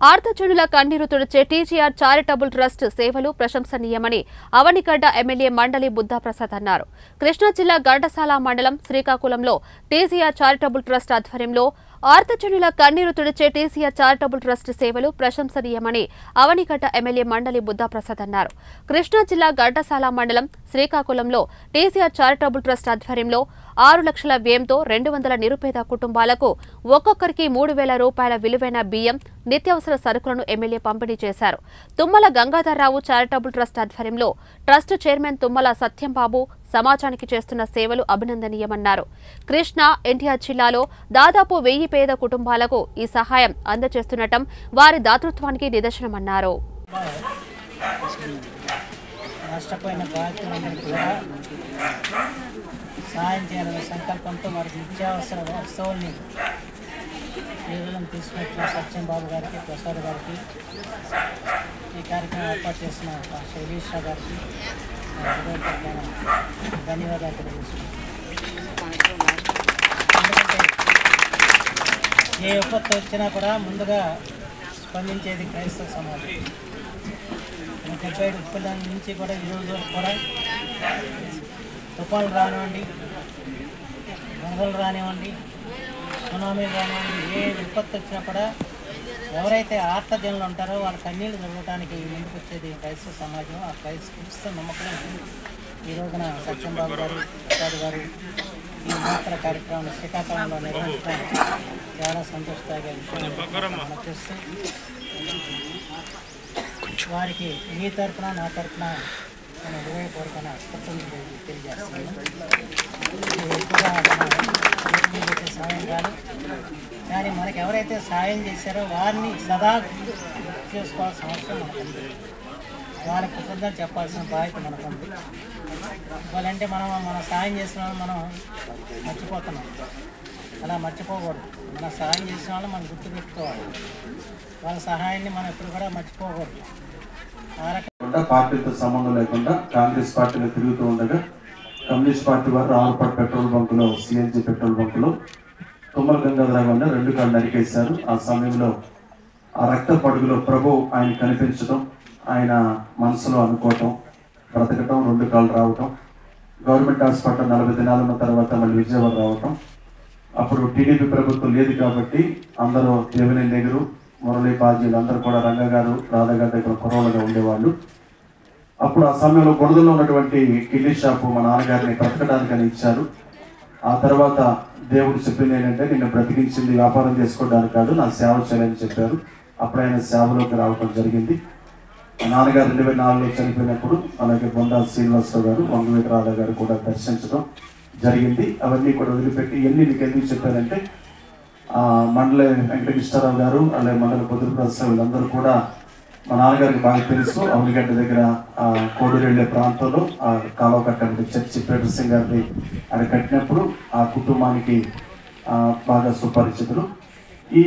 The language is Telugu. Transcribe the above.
ఆర్తజనుల కన్నీరు తుడిచే టీజీఆర్ చారిటబుల్ ట్రస్ట్ సేవలు ప్రశంసనీయమని అవనిగడ్డ ఎమ్మెల్యే మండలి బుద్ధాప్రసాద్ అన్నారు. కృష్ణా జిల్లా ఘంటసాల మండలం శ్రీకాకుళంలో టీజీఆర్ చారిటబుల్ ట్రస్ట్ ఆధ్వర్యంలో ఆర్తజనుల కన్నీరు తుడిచే టీజీఆర్ చారిటబుల్ ట్రస్ట్ సేవలు ప్రశంసనీయమని అవనిగడ్డ ఎమ్మెల్యే మండలి బుద్ధాప్రసాద్ అన్నారు. కృష్ణా జిల్లా ఘంటసాల మండలం శ్రీకాకుళంలో టీజీఆర్ చారిటబుల్ ట్రస్ట్ ఆధ్వర్యంలో 6 లక్షల వ్యయంతో 200 నిరుపేద కుటుంబాలకు ఒక్కొక్కరికి 3,000 రూపాయల విలువైన బియ్యం, నిత్యావసర సరుకులను ఎమ్మెల్యే పంపిణీ చేశారు. తుమ్మల గంగాధర్రావు చారిటబుల్ ట్రస్ట్ ఆధ్వర్యంలో ట్రస్ట్ చైర్మన్ తుమ్మల సత్యంబాబు సమాజానికి చేస్తున్న సేవలు అభినందనీయమన్నారు. కృష్ణా, ఎన్టీఆర్ జిల్లాలో దాదాపు 1000 పేద కుటుంబాలకు ఈ సహాయం అందజేస్తుండటం వారి దాతృత్వానికి నిదర్శనమన్నారు. సహాయం చేయాలనే సంకల్పంతో వారికి నిత్యావసర వస్తువుల్ని కేవలం తీసుకొచ్చిన సత్యంబాబు గారికి, ప్రసాద్ గారికి, ఈ కార్యక్రమం ఏర్పాటు చేసిన శైలీషా గారికి హృదయపూర్వకమైన ధన్యవాదాలు తెలియజేస్తున్నాను. ఎందుకంటే ఏ విపత్తు వచ్చినా కూడా ముందుగా స్పందించేది క్రైస్తవ సమాజం. 75 ఉత్పత్తుల నుంచి కూడా ఈరోజు వరకు కూడా తుఫాన్లు రానివ్వండి, వరదలు రానివ్వండి, సునామీలు రానివ్వండి, ఏ విపత్తు వచ్చినా కూడా ఎవరైతే ఆర్తజనులు ఉంటారో వాళ్ళ కన్నీళ్లు జరగడానికి ముందుకు వచ్చేది క్రైస్తవ సమాజం. ఆ క్రైస్తవ నమ్మకం ఈ రోజున సత్యంబాబు గారు, ప్రసాద్ గారు ఈ నూతన కార్యక్రమాన్ని శ్రీకాకుళంలో నిర్వహించడం చాలా సంతోషదాయక విషయం. చేస్తూ వారికి మీ తరఫున, నా తరఫున మన హృదయపూర్వకమైన కృతజ్ఞతలు తెలియజేస్తున్నాను. ఎక్కువగా సాయం కాదు, కానీ మనకి ఎవరైతే సాయం చేశారో వారిని సదా చేసుకోవాల్సిన అవసరం మనకుంది. వాళ్ళకి కృతజ్ఞత చెప్పాల్సిన బాధ్యత మనకుంది. వాళ్ళంటే మన సాయం చేసిన వాళ్ళు మనం మర్చిపోతున్నాం. అలా మర్చిపోకూడదు. మన సాయం చేసిన వాళ్ళు మనం గుర్తుపెట్టుకోవాలి. వాళ్ళ సహాయాన్ని మనం ఎప్పుడు కూడా మర్చిపోకూడదు. పార్టీతో సంబంధం లేకుండా కాంగ్రెస్ పార్టీలో తిరుగుతూ ఉండగా కమ్యూనిస్ట్ పార్టీ వారు రావులపాడు పెట్రోల్ బంకులో, సిఎన్జి పెట్రోల్ బంకులో తుమ్మల గంగాధరరావు గారిని 2 కాళ్ళు నరికేశారు. ఆ సమయంలో ఆ రక్త పడుగులో ప్రభు ఆయన కనిపించడం, ఆయన మనసులో అనుకోవటం, బ్రతకటం, 2 కాళ్ళు రావటం, గవర్నమెంట్ హాస్పిటల్ 40 దినాల ఉన్న తర్వాత మళ్ళీ విజయవాడ రావటం. అప్పుడు టీడీపీ ప్రభుత్వం లేదు కాబట్టి అందరూ దేవుని నెగురు, మురళీ, బాజీలు అందరూ కూడా రంగగారు, రాధగారి దగ్గర కుర్రోళ్ళగా ఉండేవాళ్ళు. అప్పుడు ఆ సమయంలో గొడవలో ఉన్నటువంటి కిల్లీ షాపు మా నాన్నగారిని బ్రతకడానికని ఇచ్చారు. ఆ తర్వాత దేవుడు చెప్పింది ఏంటంటే, నిన్ను బ్రతికించింది వ్యాపారం చేసుకోవడానికి కాదు, నా సేవ చేయాలని చెప్పారు. అప్పుడు ఆయన సేవలోకి రావడం జరిగింది. మా నాన్నగారు 2004లో చనిపోయినప్పుడు అలాగే బొండా శ్రీనివాసరావు గారు, వంగవీటి రాధ గారు కూడా దర్శించడం జరిగింది. అవన్నీ కూడా వదిలిపెట్టి ఎన్ని మీకు ఎందుకు చెప్పారంటే, మండల వెంకటకృష్ణారావు గారు అలాగే మండల బుద్ధప్రసాద్ వీళ్ళందరూ కూడా మా నాన్నగారికి బాగా తెలుసు. అవనిగడ్డ దగ్గర కోడూరు వెళ్ళే ప్రాంతంలో ఆ కాలువ కట్ట చర్చి పీటర్ సింగ్ గారిని ఆయన కట్టినప్పుడు ఆ కుటుంబానికి బాగా సుపరిచితులు. ఈ